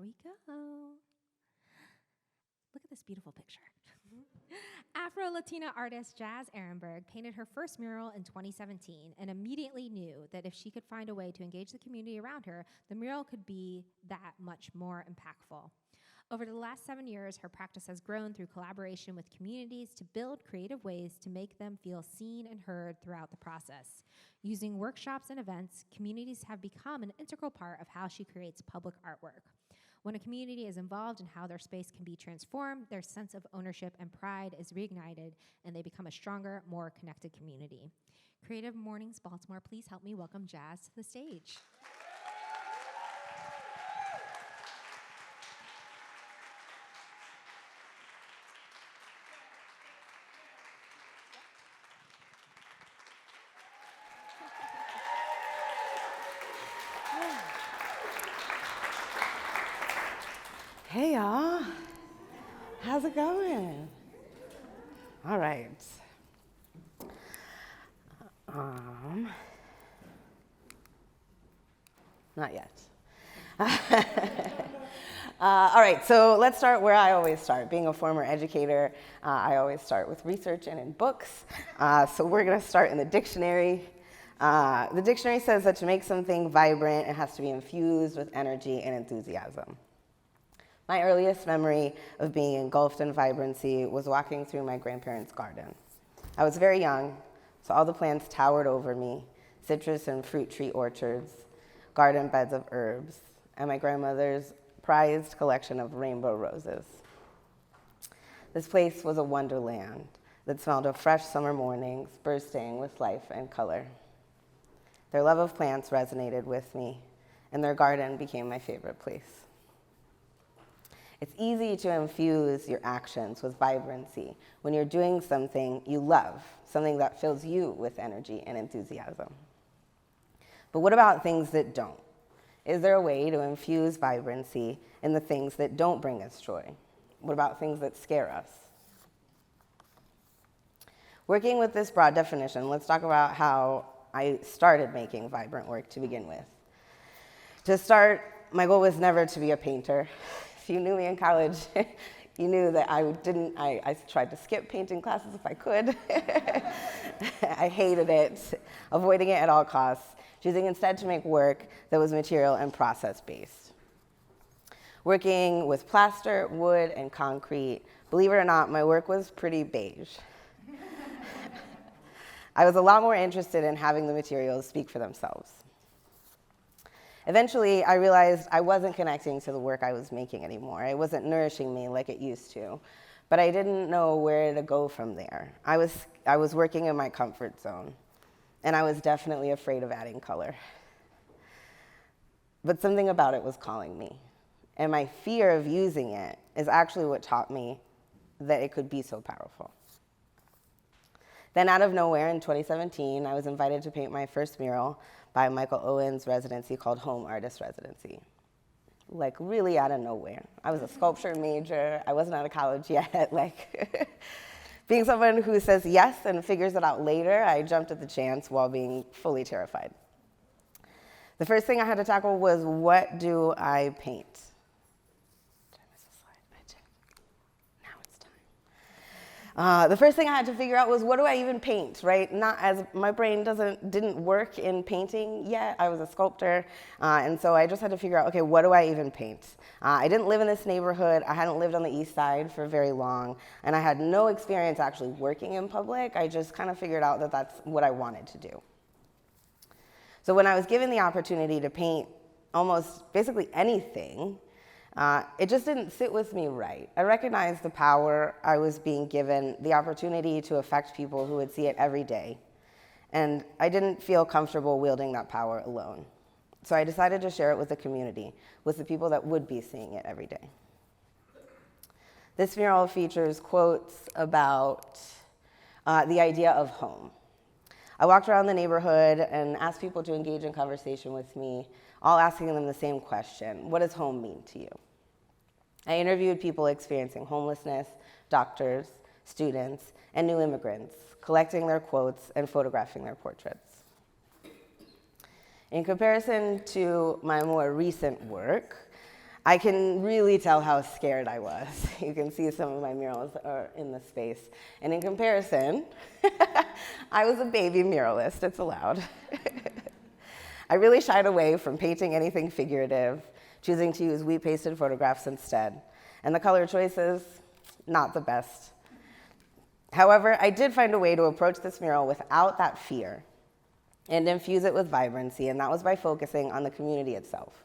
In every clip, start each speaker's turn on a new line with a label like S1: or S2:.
S1: we go. Look at this beautiful picture. Afro-Latina artist Jaz Erenberg painted her first mural in 2017 and immediately knew that if she could find a way to engage the community around her, the mural could be that much more impactful. Over the last 7 years, her practice has grown through collaboration with communities to build creative ways to make them feel seen and heard throughout the process. Using workshops and events, communities have become an integral part of how she creates public artwork. When a community is involved in how their space can be transformed, their sense of ownership and pride is reignited, and they become a stronger, more connected community. Creative Mornings Baltimore, please help me welcome Jaz to the stage.
S2: Hey y'all, how's it going? All right. Not yet. All right, so let's start where I always start. Being a former educator, I always start with research and in books. So we're gonna start in the dictionary. The dictionary says that to make something vibrant, it has to be infused with energy and enthusiasm. My earliest memory of being engulfed in vibrancy was walking through my grandparents' garden. I was very young, so all the plants towered over me, citrus and fruit tree orchards, garden beds of herbs, and my grandmother's prized collection of rainbow roses. This place was a wonderland that smelled of fresh summer mornings bursting with life and color. Their love of plants resonated with me, and their garden became my favorite place. It's easy to infuse your actions with vibrancy when you're doing something you love, something that fills you with energy and enthusiasm. But what about things that don't? Is there a way to infuse vibrancy in the things that don't bring us joy? What about things that scare us? Working with this broad definition, let's talk about how I started making vibrant work to begin with. To start, my goal was never to be a painter. If you knew me in college, you knew that I tried to skip painting classes if I could. I hated it, avoiding it at all costs, choosing instead to make work that was material and process-based. Working with plaster, wood, and concrete, believe it or not, my work was pretty beige. I was a lot more interested in having the materials speak for themselves. Eventually, I realized I wasn't connecting to the work I was making anymore. It wasn't nourishing me like it used to, but I didn't know where to go from there. I was working in my comfort zone, and I was definitely afraid of adding color. But something about it was calling me, and my fear of using it is actually what taught me that it could be so powerful. Then out of nowhere in 2017, I was invited to paint my first mural by Michael Owen's residency called Home Artist Residency. Like really out of nowhere. I was a sculpture major. I wasn't out of college yet. Being someone who says yes and figures it out later, I jumped at the chance while being fully terrified. The first thing I had to tackle was, what do I paint? The first thing I had to figure out was, what do I even paint, right? Not as my brain didn't work in painting yet. I was a sculptor, and so I just had to figure out, okay, what do I even paint? I didn't live in this neighborhood. I hadn't lived on the East Side for very long, and I had no experience actually working in public. I just kind of figured out that that's what I wanted to do. So when I was given the opportunity to paint almost basically anything, it just didn't sit with me right. I recognized the power I was being given, the opportunity to affect people who would see it every day. And I didn't feel comfortable wielding that power alone. So I decided to share it with the community, with the people that would be seeing it every day. This mural features quotes about the idea of home. I walked around the neighborhood and asked people to engage in conversation with me, all asking them the same question: what does home mean to you? I interviewed people experiencing homelessness, doctors, students, and new immigrants, collecting their quotes and photographing their portraits. In comparison to my more recent work, I can really tell how scared I was. You can see some of my murals are in the space. And in comparison, I was a baby muralist, it's allowed. I really shied away from painting anything figurative, choosing to use wheat pasted photographs instead. And the color choices, not the best. However, I did find a way to approach this mural without that fear and infuse it with vibrancy, and that was by focusing on the community itself.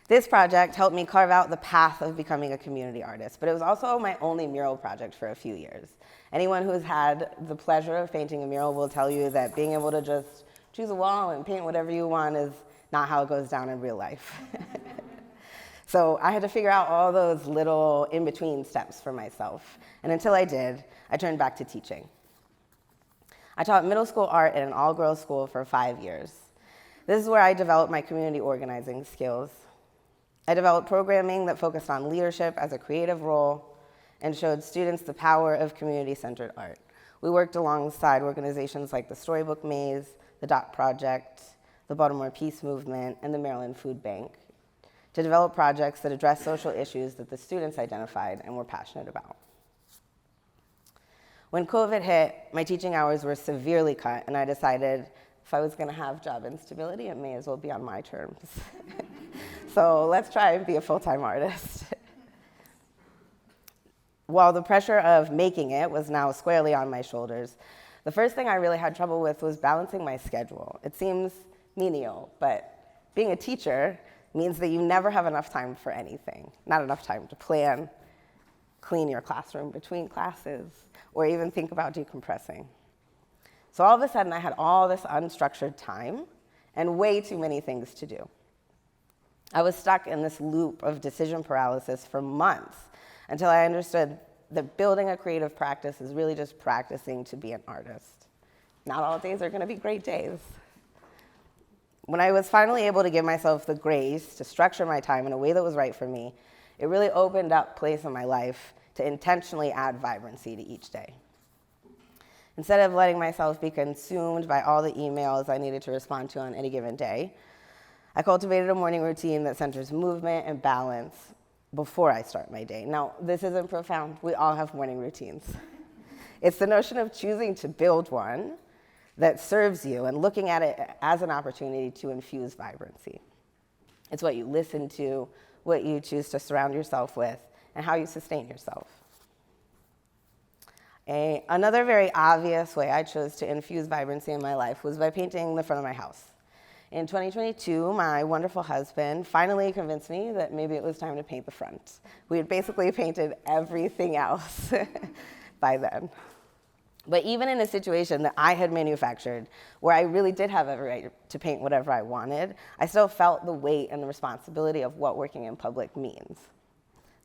S2: This project helped me carve out the path of becoming a community artist, but it was also my only mural project for a few years. Anyone who's had the pleasure of painting a mural will tell you that being able to just choose a wall and paint whatever you want is not how it goes down in real life. So I had to figure out all those little in-between steps for myself. And until I did, I turned back to teaching. I taught middle school art at an all-girls school for 5 years. This is where I developed my community organizing skills. I developed programming that focused on leadership as a creative role and showed students the power of community-centered art. We worked alongside organizations like the Storybook Maze, the Dot Project, the Baltimore Peace Movement, and the Maryland Food Bank to develop projects that address social issues that the students identified and were passionate about. When COVID hit, my teaching hours were severely cut, and I decided if I was going to have job instability, it may as well be on my terms. So let's try and be a full-time artist. While the pressure of making it was now squarely on my shoulders, the first thing I really had trouble with was balancing my schedule. It seems menial, but being a teacher means that you never have enough time for anything. Not enough time to plan, clean your classroom between classes, or even think about decompressing. So all of a sudden, I had all this unstructured time and way too many things to do. I was stuck in this loop of decision paralysis for months until I understood that building a creative practice is really just practicing to be an artist. Not all days are going to be great days. When I was finally able to give myself the grace to structure my time in a way that was right for me, it really opened up place in my life to intentionally add vibrancy to each day. Instead of letting myself be consumed by all the emails I needed to respond to on any given day, I cultivated a morning routine that centers movement and balance before I start my day. Now, this isn't profound. We all have morning routines. It's the notion of choosing to build one that serves you and looking at it as an opportunity to infuse vibrancy. It's what you listen to, what you choose to surround yourself with, and how you sustain yourself. Another very obvious way I chose to infuse vibrancy in my life was by painting the front of my house. In 2022, my wonderful husband finally convinced me that maybe it was time to paint the front. We had basically painted everything else by then. But even in a situation that I had manufactured, where I really did have every right to paint whatever I wanted, I still felt the weight and the responsibility of what working in public means.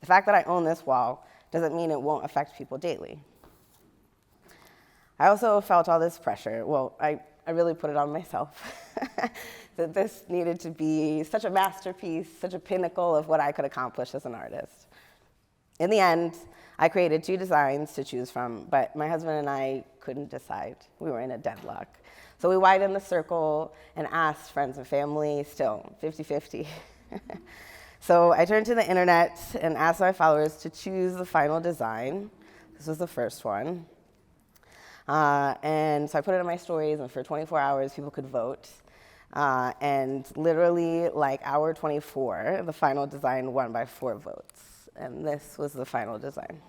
S2: The fact that I own this wall doesn't mean it won't affect people daily. I also felt all this pressure. Well, I really put it on myself, that this needed to be such a masterpiece, such a pinnacle of what I could accomplish as an artist. In the end, I created 2 designs to choose from, but my husband and I couldn't decide. We were in a deadlock. So we widened the circle and asked friends and family, still 50-50. So I turned to the internet and asked my followers to choose the final design. This was the first one. And so I put it in my stories, and for 24 hours, people could vote. And literally, like hour 24, the final design won by 4 votes. And this was the final design.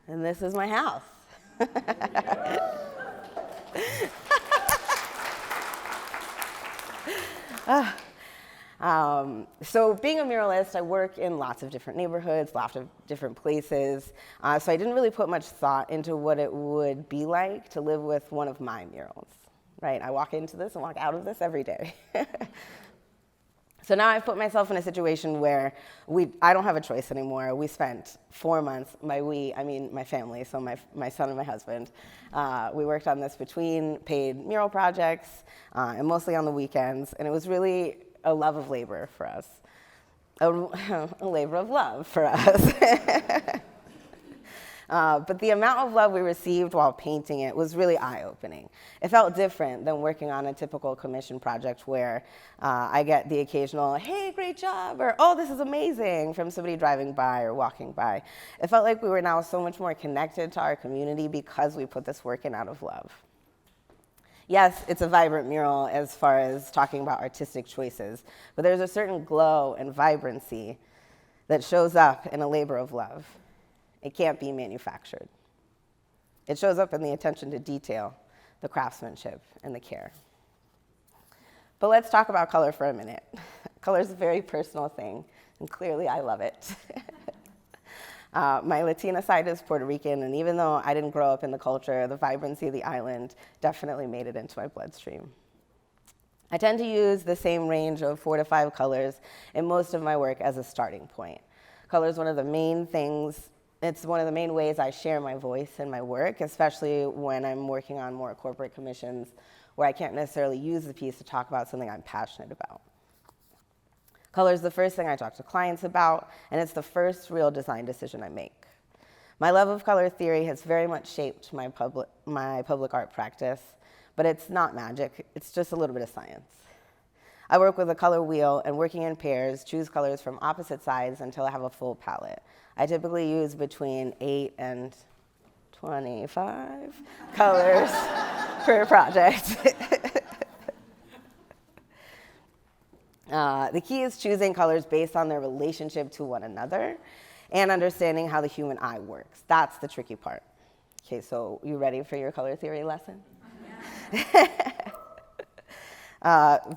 S2: And this is my house. So being a muralist, I work in lots of different neighborhoods, lots of different places. So I didn't really put much thought into what it would be like to live with one of my murals, right? I walk into this and walk out of this every day. So now I've put myself in a situation where I don't have a choice anymore. We spent 4 months, by we, I mean my family, so my son and my husband. We worked on this between paid mural projects and mostly on the weekends, and it was really a love of labor for us, a labor of love for us. But the amount of love we received while painting it was really eye-opening. It felt different than working on a typical commission project where I get the occasional, hey, great job, or oh, this is amazing, from somebody driving by or walking by. It felt like we were now so much more connected to our community because we put this work in out of love. Yes, it's a vibrant mural as far as talking about artistic choices, but there's a certain glow and vibrancy that shows up in a labor of love. It can't be manufactured. It shows up in the attention to detail, the craftsmanship, and the care. But let's talk about color for a minute. Color is a very personal thing, and clearly I love it. My Latina side is Puerto Rican, and even though I didn't grow up in the culture, the vibrancy of the island definitely made it into my bloodstream. I tend to use the same range of 4 to 5 colors in most of my work as a starting point. Color is one of the main things, it's one of the main ways I share my voice in my work, especially when I'm working on more corporate commissions where I can't necessarily use the piece to talk about something I'm passionate about. Color is the first thing I talk to clients about, and it's the first real design decision I make. My love of color theory has very much shaped my public art practice, but it's not magic, it's just a little bit of science. I work with a color wheel and, working in pairs, choose colors from opposite sides until I have a full palette. I typically use between 8 and 25 colors per project. The key is choosing colors based on their relationship to one another and understanding how the human eye works. That's the tricky part. Okay, so you ready for your color theory lesson?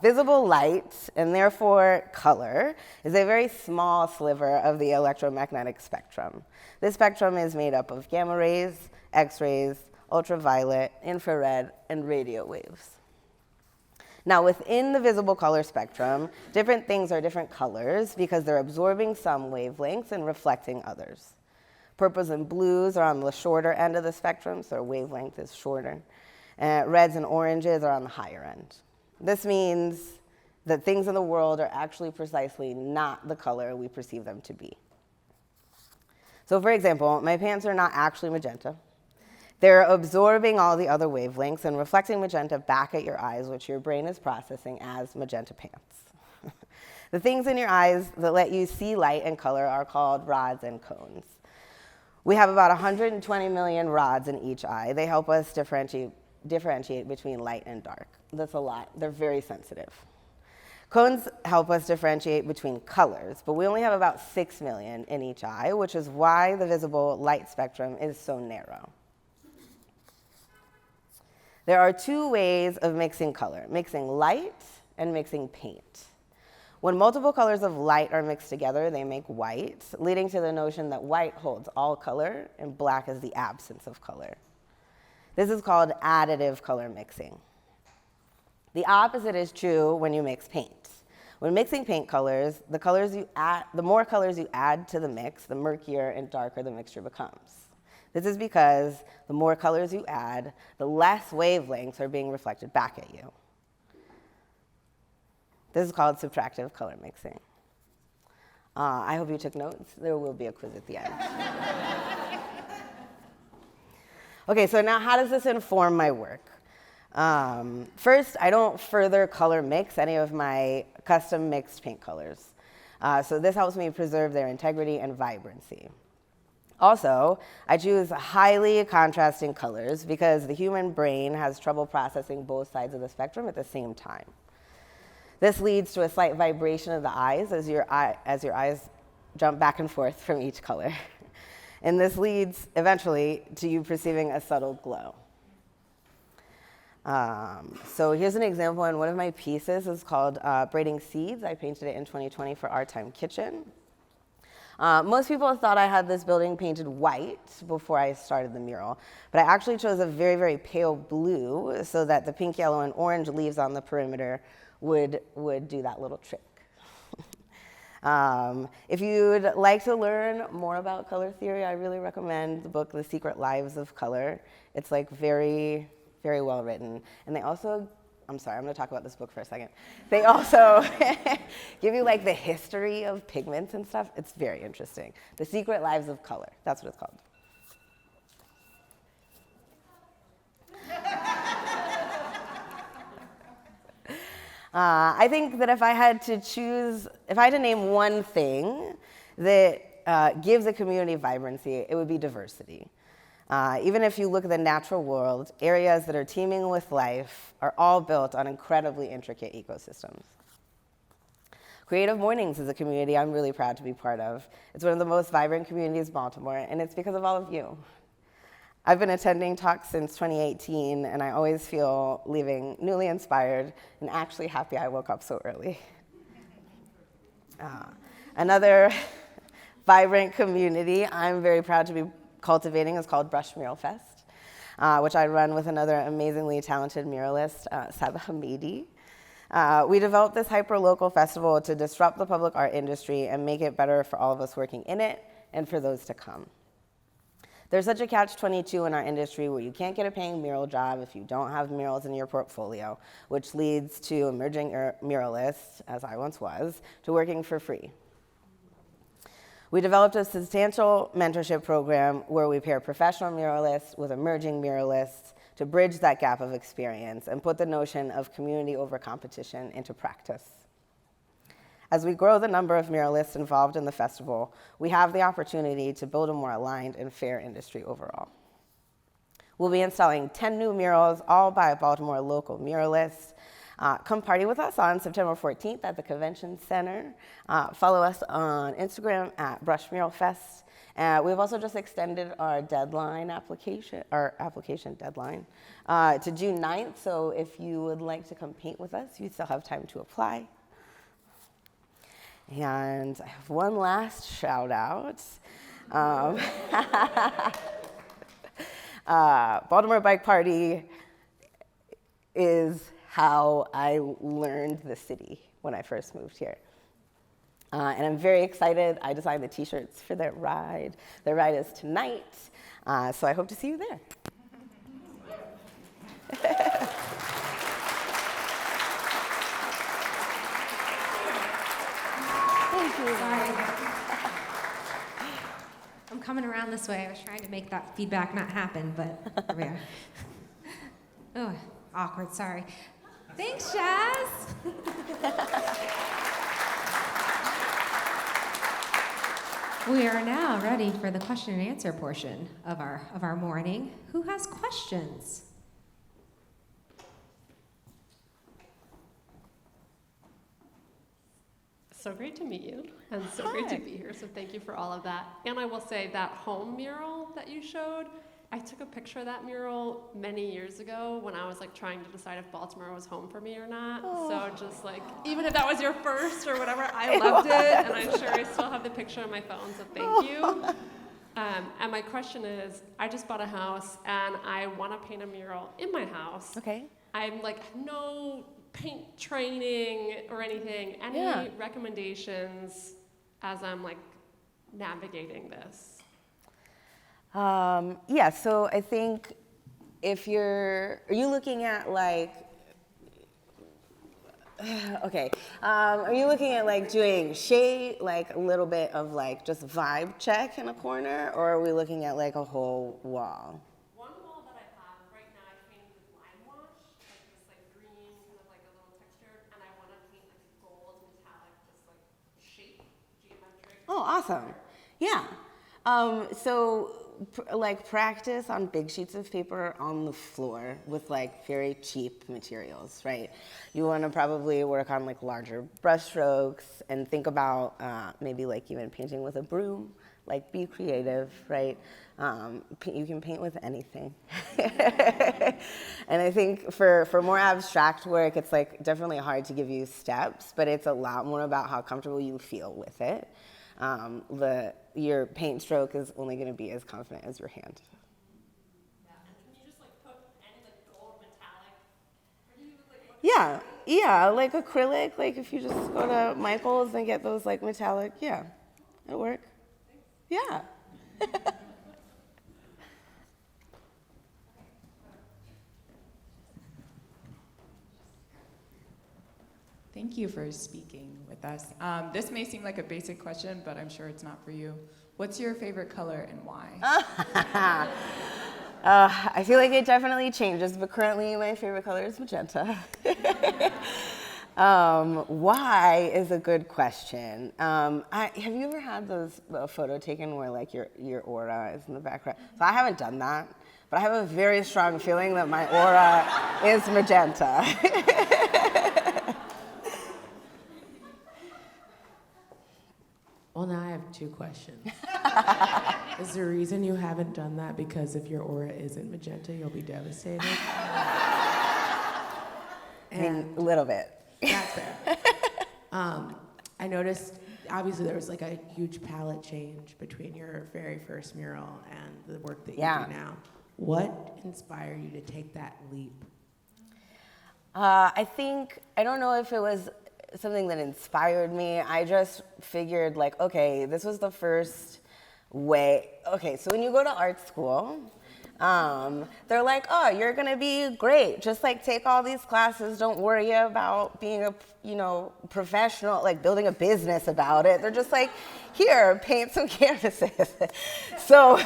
S2: Visible light, and therefore color, is a very small sliver of the electromagnetic spectrum. This spectrum is made up of gamma rays, X-rays, ultraviolet, infrared, and radio waves. Now, within the visible color spectrum, different things are different colors because they're absorbing some wavelengths and reflecting others. Purples and blues are on the shorter end of the spectrum, so their wavelength is shorter. Reds and oranges are on the higher end. This means that things in the world are actually precisely not the color we perceive them to be. So, for example, my pants are not actually magenta. They're absorbing all the other wavelengths and reflecting magenta back at your eyes, which your brain is processing as magenta pants. The things in your eyes that let you see light and color are called rods and cones. We have about 120 million rods in each eye. They help us differentiate between light and dark. That's a lot. They're very sensitive. Cones help us differentiate between colors, but we only have about 6 million in each eye, which is why the visible light spectrum is so narrow. There are 2 ways of mixing color: mixing light and mixing paint. When multiple colors of light are mixed together, they make white, leading to the notion that white holds all color and black is the absence of color. This is called additive color mixing. The opposite is true when you mix paint. When mixing paint colors, the more colors you add to the mix, the murkier and darker the mixture becomes. This is because the more colors you add, the less wavelengths are being reflected back at you. This is called subtractive color mixing. I hope you took notes. There will be a quiz at the end. Okay, so now how does this inform my work? First, I don't further color mix any of my custom mixed paint colors. So this helps me preserve their integrity and vibrancy. Also, I choose highly contrasting colors because the human brain has trouble processing both sides of the spectrum at the same time. This leads to a slight vibration of the eyes as your eyes jump back and forth from each color. And this leads eventually to you perceiving a subtle glow. So here's an example in one of my pieces. It's called Braiding Seeds. I painted it in 2020 for Our Time Kitchen. Most people thought I had this building painted white before I started the mural, but I actually chose a very, very pale blue so that the pink, yellow, and orange leaves on the perimeter would do that little trick. If you'd like to learn more about color theory, I really recommend the book, The Secret Lives of Color. It's like very, very well written. And they also, I'm sorry, I'm gonna talk about this book for a second. They also give you like the history of pigments and stuff. It's very interesting. The Secret Lives of Color, that's what it's called. I think that if I had to name one thing that gives a community vibrancy, it would be diversity. Even if you look at the natural world, areas that are teeming with life are all built on incredibly intricate ecosystems. Creative Mornings is a community I'm really proud to be part of. It's one of the most vibrant communities in Baltimore, and it's because of all of you. I've been attending talks since 2018, and I always feel leaving newly inspired and actually happy I woke up so early. Another vibrant community I'm very proud to be cultivating is called Brush Mural Fest, which I run with another amazingly talented muralist, Saba Hamidi. We developed this hyper-local festival to disrupt the public art industry and make it better for all of us working in it and for those to come. There's such a catch-22 in our industry where you can't get a paying mural job if you don't have murals in your portfolio, which leads to emerging muralists, as I once was, to working for free. We developed a substantial mentorship program where we pair professional muralists with emerging muralists to bridge that gap of experience and put the notion of community over competition into practice. As we grow the number of muralists involved in the festival, we have the opportunity to build a more aligned and fair industry overall. We'll be installing 10 new murals, all by a Baltimore local muralist. Come party with us on September 14th at the Convention Center. Follow us on Instagram at Brush Mural Fest. We've also just extended our application deadline to June 9th. So if you would like to come paint with us, you still have time to apply. And I have one last shout out. Baltimore Bike Party is how I learned the city when I first moved here. And I'm very excited. I designed the t-shirts for their ride. Their ride is tonight, so I hope to see you there. Thank you.
S1: Sorry. I'm coming around this way. I was trying to make that feedback not happen, but here we are. Oh, awkward, sorry. Thanks, Jaz. We are now ready for the question and answer portion of our morning. Who has questions?
S3: So great to meet you, and so great to be here, so thank you for all of that. And I will say that home mural that you showed, I took a picture of that mural many years ago when I was like trying to decide if Baltimore was home for me or not. So just like, even if that was your first or whatever, I loved it, and I'm sure I still have the picture on my phone, so thank you. And my question is, I just bought a house and I want to paint a mural in my house.
S2: Okay.
S3: I'm like, no paint training or anything. Any recommendations as I'm like navigating this?
S2: Yeah, so I think are you looking at like, okay, are you looking at like doing shade, like a little bit of like just vibe check in a corner, or are we looking at like a whole wall?
S3: One wall that I have right now, I painted with lime wash, like this like green, kind of like a little texture, and I want to paint like a gold metallic, just like shape, geometric.
S2: Oh, awesome. Yeah. So like practice on big sheets of paper on the floor with like very cheap materials, right? You want to probably work on like larger brush strokes and think about maybe like even painting with a broom, like be creative, right? You can paint with anything. And I think for more abstract work, it's like definitely hard to give you steps, but it's a lot more about how comfortable you feel with it. Your paint stroke is only going to be as confident as your hand.
S3: Yeah, and can you just like put any like gold metallic? Or do you like
S2: Yeah, like acrylic. Like if you just go to Michael's and get those like metallic, yeah, it'll work. Yeah.
S4: Thank you for speaking with us. This may seem like a basic question, but I'm sure it's not for you. What's your favorite color and why?
S2: I feel like it definitely changes, but currently my favorite color is magenta. Why is a good question. Have you ever had a photo taken where like your aura is in the background? So I haven't done that, but I have a very strong feeling that my aura is magenta.
S5: Well, now I have two questions. Is the reason you haven't done that because if your aura isn't magenta, you'll be devastated?
S2: I mean, a little bit.
S5: That's fair. I noticed, obviously, there was like a huge palette change between your very first mural and the work that you do now. What inspired you to take that leap?
S2: I don't know if it was something that inspired me. I just figured like, okay, this was the first way. Okay, so when you go to art school, they're like, oh, you're gonna be great. Just like take all these classes. Don't worry about being a, professional, like building a business about it. They're just like, here, paint some canvases. So,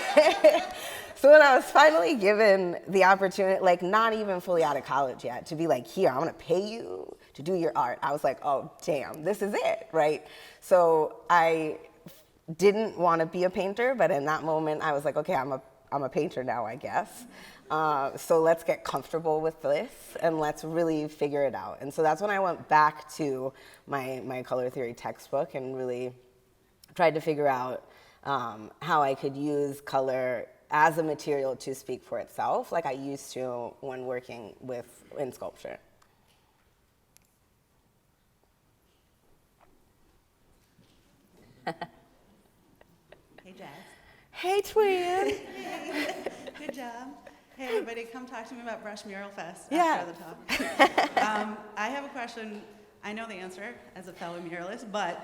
S2: so when I was finally given the opportunity, like not even fully out of college yet, to be like, here, I'm gonna pay you to do your art. I was like, oh, damn, this is it, right? So I didn't want to be a painter, but in that moment, I was like, okay, I'm a painter now, I guess. So let's get comfortable with this and let's really figure it out. And so that's when I went back to my color theory textbook and really tried to figure out how I could use color as a material to speak for itself, like I used to when working in sculpture.
S6: Hey, Jazz.
S2: Hey, twin.
S6: Hey. Good job. Hey, everybody, come talk to me about Brush Mural Fest
S2: Yeah.
S6: after the talk. I have a question. I know the answer as a fellow muralist, but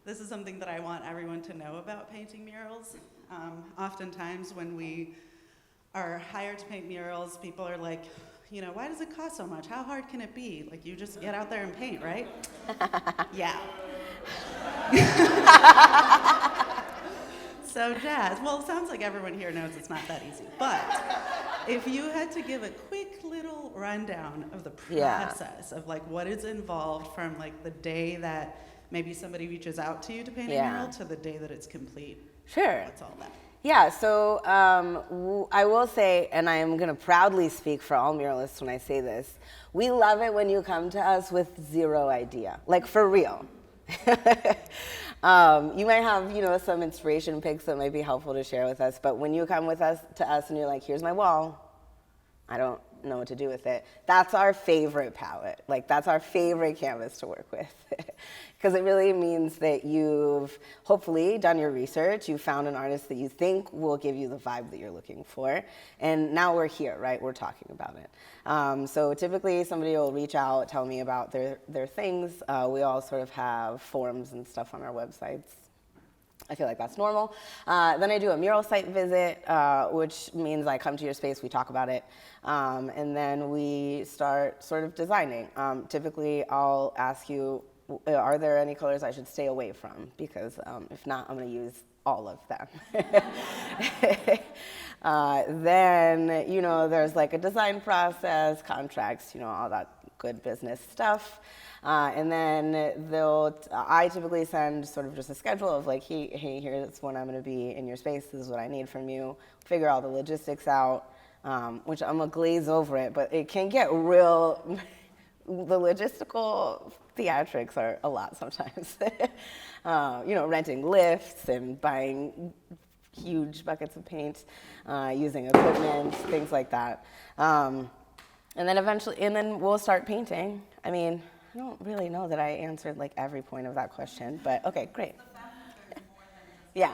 S6: this is something that I want everyone to know about painting murals. Oftentimes when we are hired to paint murals, people are like, why does it cost so much? How hard can it be? Like, you just get out there and paint, right? Yeah. So Jazz, well, it sounds like everyone here knows it's not that easy, but if you had to give a quick little rundown of the process of like what is involved from like the day that maybe somebody reaches out to you to paint a mural to the day that it's complete.
S2: Sure.
S6: What's all that?
S2: Yeah, so I will say, and I am going to proudly speak for all muralists when I say this, we love it when you come to us with zero idea, like for real. You might have, some inspiration picks that might be helpful to share with us, but when you come to us and you're like, here's my wall, I don't know what to do with it. That's our favorite palette. Like, that's our favorite canvas to work with. Because it really means that you've hopefully done your research, you found an artist that you think will give you the vibe that you're looking for, and now we're here, right? We're talking about it. So typically somebody will reach out, tell me about their things. We all sort of have forums and stuff on our websites. I feel like that's normal. Then I do a mural site visit, which means I come to your space, we talk about it, and then we start sort of designing. Typically, I'll ask you, are there any colors I should stay away from? Because if not, I'm going to use all of them. Then, there's like a design process, contracts, all that good business stuff. And then I typically send sort of just a schedule of like, hey, here's when I'm going to be in your space. This is what I need from you. Figure all the logistics out, which I'm going to glaze over it, but it can get real, the logistical theatrics are a lot sometimes. Renting lifts and buying huge buckets of paint, using equipment, things like that. And then we'll start painting. I mean, I don't really know that I answered like every point of that question, but okay, great. Yeah.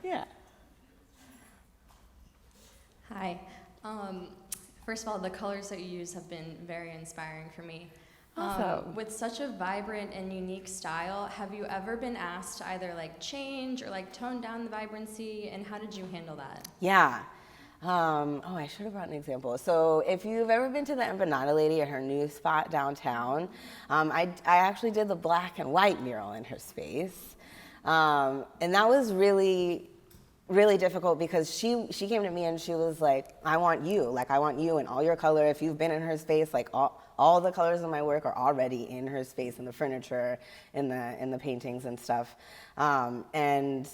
S2: Yeah.
S7: Hi. First of all, the colors that you use have been very inspiring for me.
S2: Awesome.
S7: With such a vibrant and unique style, have you ever been asked to either like change or like tone down the vibrancy, and how did you handle that?
S2: Yeah. I should have brought an example. So if you've ever been to the Empanada Lady at her new spot downtown, I actually did the black and white mural in her space. And that was really really difficult because she came to me and she was like, I want you in all your color. If you've been in her space, like all the colors in my work are already in her space, in the furniture, in the paintings and stuff. And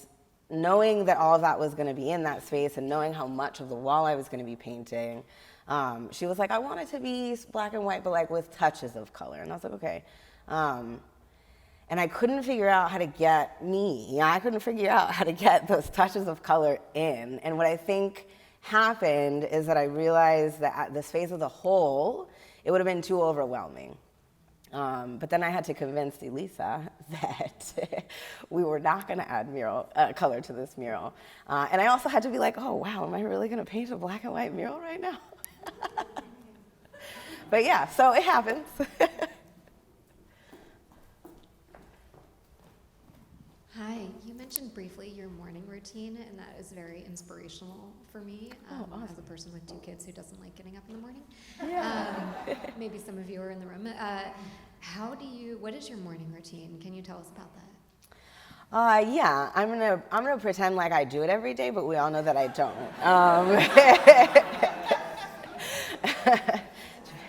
S2: knowing that all of that was going to be in that space and knowing how much of the wall I was going to be painting, she was like, I want it to be black and white, but like with touches of color. And I was like, okay. And I couldn't figure out how to get I couldn't figure out how to get those touches of color in. And what I think happened is that I realized that at the space as a whole, it would have been too overwhelming. But then I had to convince Elisa that we were not going to add color to this mural. And I also had to be like, oh, wow, am I really going to paint a black and white mural right now? But yeah, so it happens.
S8: Hi, you mentioned briefly your morning routine, and that is very inspirational for me
S2: awesome.
S8: as a person with 2 kids who doesn't like getting up in the morning.
S2: Yeah.
S8: Maybe some of you are in the room. What is your morning routine? Can you tell us about that?
S2: Yeah, I'm gonna pretend like I do it every day, but we all know that I don't.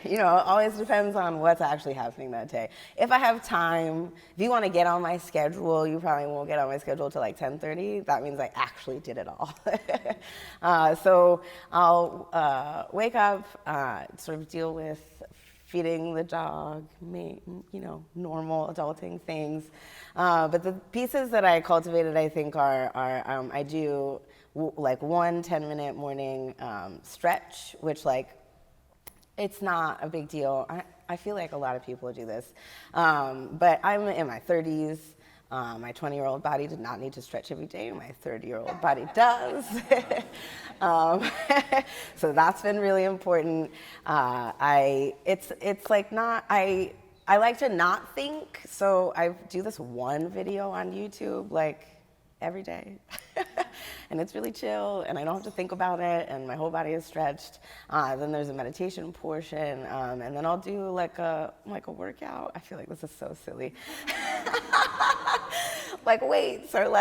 S2: It always depends on what's actually happening that day. If I have time, if you want to get on my schedule, you probably won't get on my schedule till like 10:30. That means I actually did it all. So I'll wake up, sort of deal with feeding the dog, normal adulting things. But the pieces that I cultivated, I think, are I do like 1 10-minute morning stretch, which it's not a big deal. I feel like a lot of people do this. But I'm in my 30s. My 20-year-old body did not need to stretch every day. My 30-year-old body does. So that's been really important. I like to not think. So I do this one video on YouTube every day. And it's really chill, and I don't have to think about it, and my whole body is stretched. Then there's a meditation portion, and then I'll do like a workout. I feel like this is so silly. Like weights or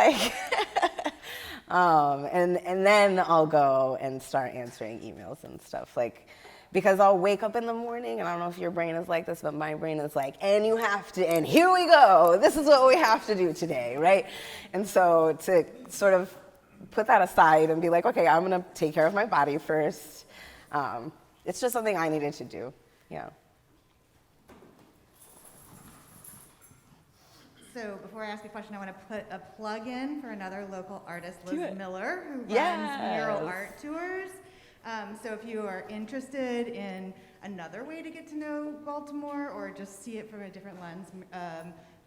S2: and then I'll go and start answering emails and stuff. Because I'll wake up in the morning, and I don't know if your brain is like this, but my brain is like, and you have to, and here we go. This is what we have to do today, right? And so to sort of put that aside and be like, okay, I'm going to take care of my body first. It's just something I needed to do, yeah.
S9: So before I ask a question, I want to put a plug in for another local artist,
S2: Do
S9: Liz
S2: it.
S9: Miller, who runs
S2: Yes.
S9: mural art tours. So if you are interested in another way to get to know Baltimore or just see it from a different lens,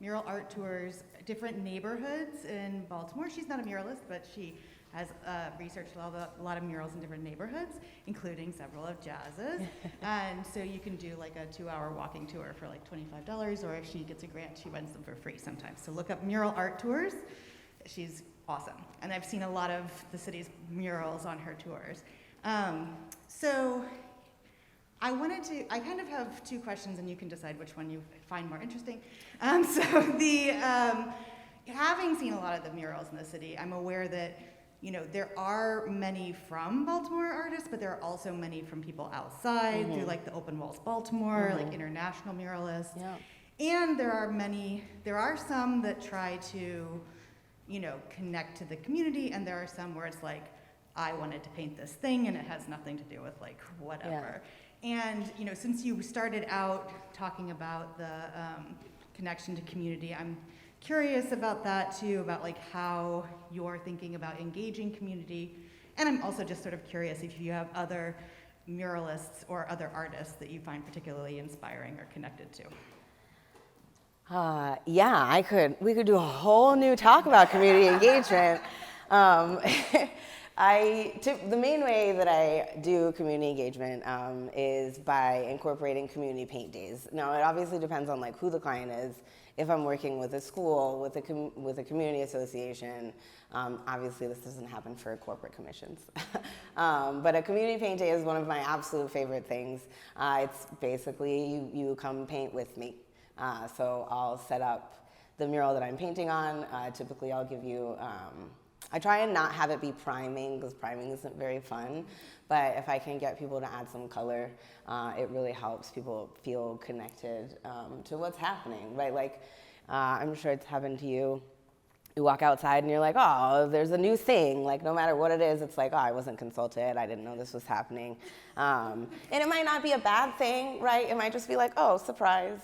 S9: mural art tours, different neighborhoods in Baltimore. She's not a muralist, but she has researched a lot of murals in different neighborhoods, including several of Jaz's. And so you can do like a 2-hour walking tour for like $25, or if she gets a grant, she runs them for free sometimes. So look up mural art tours. She's awesome. And I've seen a lot of the city's murals on her tours. So I kind of have 2 questions, and you can decide which one you find more interesting. Having seen a lot of the murals in the city, I'm aware that, there are many from Baltimore artists, but there are also many from people outside through like the Open Walls Baltimore, like international muralists.
S2: Yeah.
S9: And there are some that try to, connect to the community, and there are some where it's like, I wanted to paint this thing and it has nothing to do with whatever. Yeah. And since you started out talking about the connection to community, I'm curious about that too, about how you're thinking about engaging community. And I'm also just sort of curious if you have other muralists or other artists that you find particularly inspiring or connected to.
S2: Yeah, we could do a whole new talk about community engagement. The main way that I do community engagement is by incorporating community paint days. Now, it obviously depends on who the client is. If I'm working with a school, with a community association, obviously this doesn't happen for corporate commissions. But a community paint day is one of my absolute favorite things. It's basically you come paint with me. So I'll set up the mural that I'm painting on. Typically, I'll give you I try and not have it be priming, because priming isn't very fun. But if I can get people to add some color, it really helps people feel connected to what's happening, right? Like, I'm sure it's happened to you. You walk outside and you're like, oh, there's a new thing. Like, no matter what it is, it's like, oh, I wasn't consulted. I didn't know this was happening. And it might not be a bad thing, right? It might just be like, oh, surprise.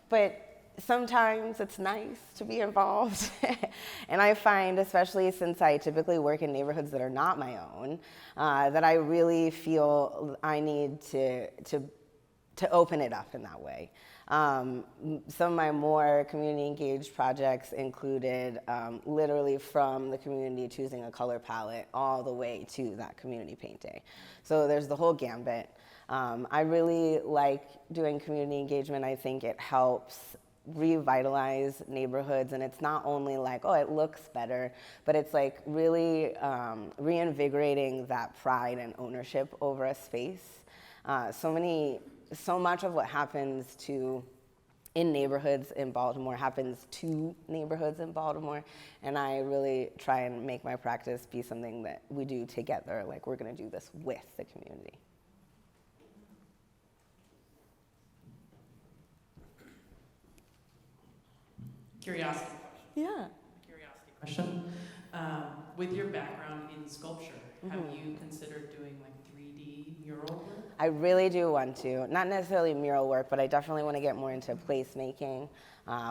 S2: But sometimes it's nice to be involved. And I find, especially since I typically work in neighborhoods that are not my own, that I really feel I need to open it up in that way. Some of my more community engaged projects included literally from the community choosing a color palette all the way to that community paint day. So there's the whole gambit. I really like doing community engagement. I think it helps revitalize neighborhoods, and it's not only like, oh, it looks better, but it's like really reinvigorating that pride and ownership over a space. So much of what happens in neighborhoods in Baltimore happens to neighborhoods in Baltimore, and I really try and make my practice be something that we do together, like we're gonna do this with the community.
S10: Curiosity question.
S2: Yeah.
S10: Curiosity question. With your background in sculpture, have you considered doing like 3D mural work?
S2: I really do want to. Not necessarily mural work, but I definitely want to get more into placemaking,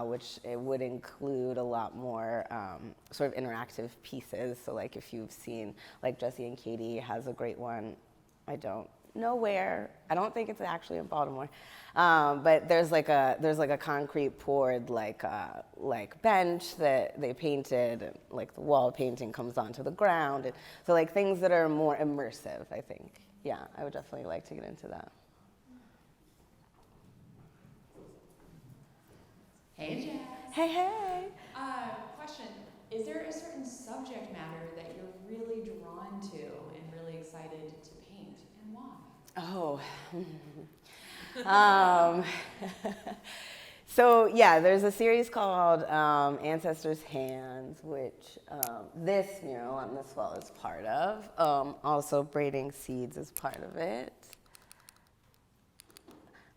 S2: which it would include a lot more sort of interactive pieces. So like if you've seen, like Jesse and Katie has a great one. I don't know where. I don't think it's actually in Baltimore. But there's like a concrete poured like bench that they painted, and like the wall painting comes onto the ground. And so like things that are more immersive, I think. Yeah, I would definitely like to get into that.
S4: Hey, Jazz.
S2: Hey.
S4: Question, is there a certain subject matter that you're really drawn to and really excited to paint, and why?
S2: Oh. So yeah, there's a series called Ancestors' Hands, which this mural on this wall is part of. Also, Braiding Seeds is part of it.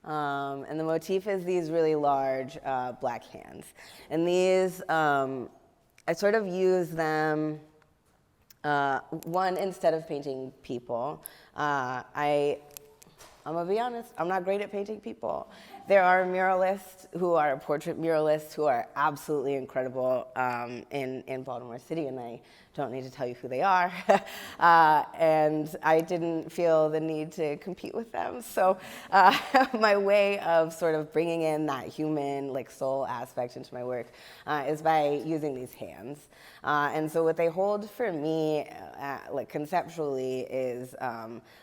S2: And the motif is these really large black hands. And these, I sort of use them, one, instead of painting people. I'm gonna be honest, I'm not great at painting people. There are muralists who are portrait muralists who are absolutely incredible in Baltimore City, and I don't need to tell you who they are. And I didn't feel the need to compete with them. So my way of sort of bringing in that human, like soul aspect into my work is by using these hands. And so what they hold for me, like conceptually, is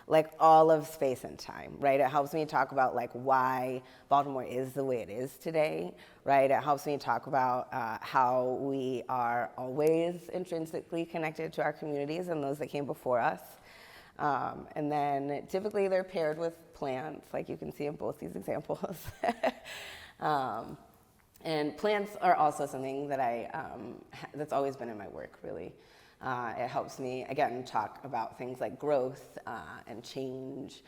S2: like all of space and time, right? It helps me talk about like why Baltimore is the way it is today, right? It helps me talk about how we are always intrinsically connected to our communities and those that came before us. And then typically they're paired with plants, like you can see in both these examples. And plants are also something that that's always been in my work, really. It helps me, again, talk about things like growth and change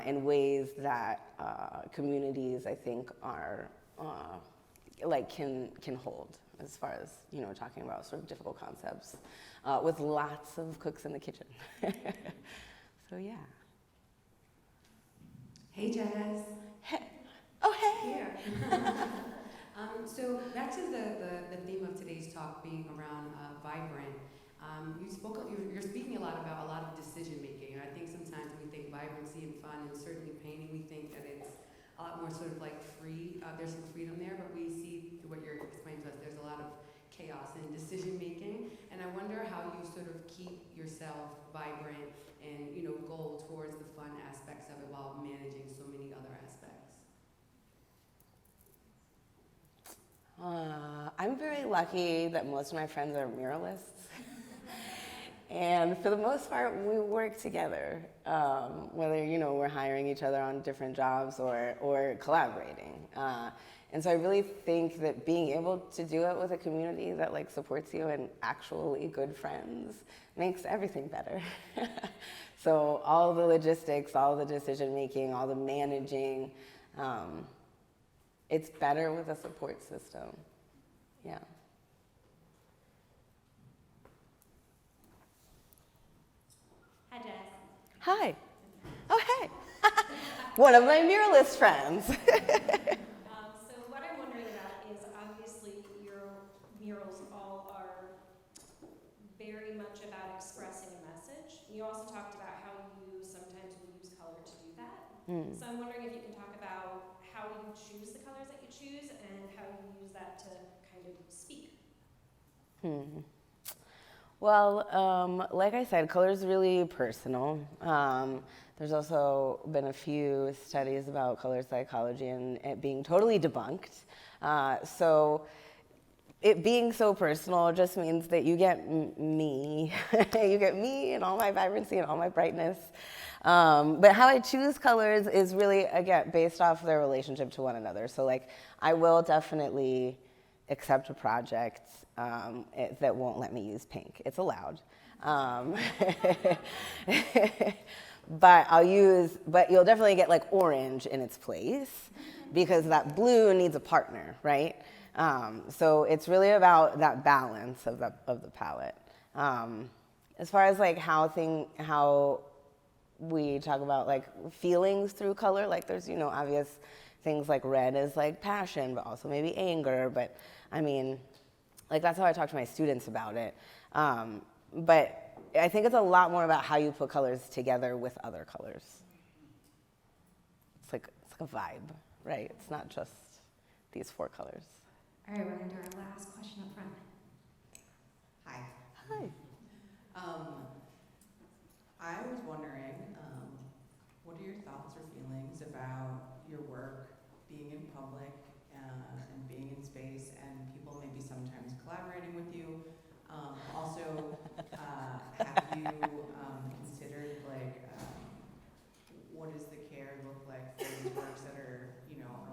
S2: in ways that communities, I think, are like can hold, as far as, you know, talking about sort of difficult concepts with lots of cooks in the kitchen. So yeah.
S11: Hey, Jazz.
S2: Hey. Oh, hey.
S11: Here. So back to the theme of today's talk being around vibrant. You're speaking a lot about a lot of decision making, and I think sometimes when we think vibrancy and fun, and certainly painting, we think that it's a lot more sort of like free. There's some freedom there, but we see through what you're explaining to us, there's a lot of chaos in decision making, and I wonder how you sort of keep yourself vibrant and, you know, go towards the fun aspects of it while managing so many other aspects.
S2: I'm very lucky that most of my friends are muralists. And for the most part, we work together, whether, you know, we're hiring each other on different jobs or collaborating. And so I really think that being able to do it with a community that like supports you and actually good friends makes everything better. So all the logistics, all the decision making, all the managing, it's better with a support system. Yeah.
S12: Hi, Jaz.
S2: Hi. Oh, hey. One of my muralist friends.
S12: So what I'm wondering about is obviously your murals all are very much about expressing a message. You also talked about how you sometimes will use color to do that. So I'm wondering if you can talk about how you choose the colors that you choose and how you use that to kind of speak.
S2: Well, like I said, color is really personal. There's also been a few studies about color psychology and it being totally debunked. So it being so personal just means that you get me. You get me and all my vibrancy and all my brightness. But how I choose colors is really, again, based off their relationship to one another. So like, I will definitely accept a project that won't let me use pink. It's allowed. But you'll definitely get like orange in its place because that blue needs a partner, right? So it's really about that balance of the palette. As far as like how we talk about like feelings through color, like there's, obvious things like red is like passion, but also maybe anger. But I mean, like that's how I talk to my students about it. But I think it's a lot more about how you put colors together with other colors. It's like a vibe, right? It's not just these 4 colors.
S8: All right, we're going to do our last question up front.
S13: Hi.
S2: Hi.
S13: I was wondering, what are your thoughts or feelings about your work being in public and being in space and people maybe sometimes collaborating with you? Also, have you considered like what does the care look like for these works that are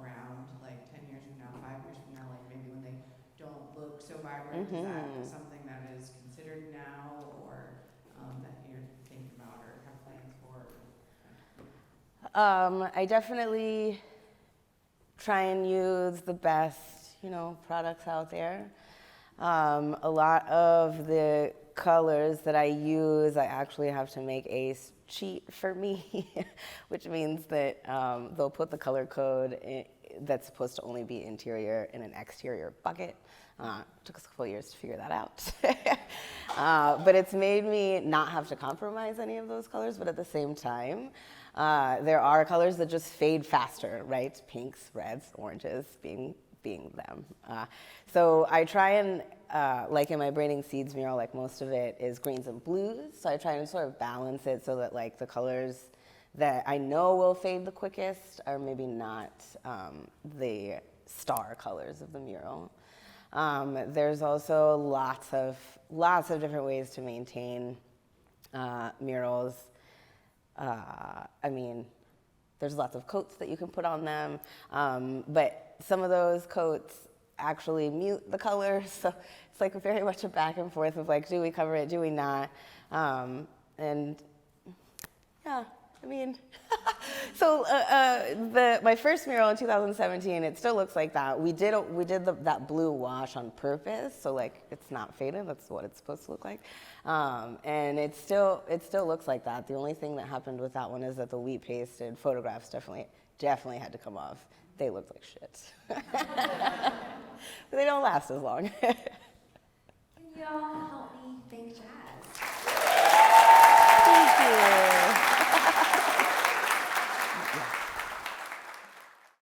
S13: around like 10 years from now, 5 years from now, like maybe when they don't look so vibrant? Is that something that is considered now or that you're thinking about or have plans for?
S2: I definitely try and use the best, products out there. A lot of the colors that I use, I actually have to make a sheet for me, which means that they'll put the color code that's supposed to only be interior in an exterior bucket. Took us a couple of years to figure that out. But it's made me not have to compromise any of those colors, but at the same time, there are colors that just fade faster, right? Pinks, reds, oranges being them. So I try and, like in my Braining Seeds mural, like most of it is greens and blues. So I try and sort of balance it so that like the colors that I know will fade the quickest are maybe not the star colors of the mural. There's also lots of different ways to maintain murals. I mean, there's lots of coats that you can put on them, but some of those coats actually mute the color, so it's like very much a back and forth of like, do we cover it, do we not? And yeah, I mean, so my first mural in 2017, it still looks like that. We did that blue wash on purpose, so like it's not faded. That's what it's supposed to look like, and it still looks like that. The only thing that happened with that one is that the wheat pasted photographs definitely had to come off. They looked like shit. They don't last as long.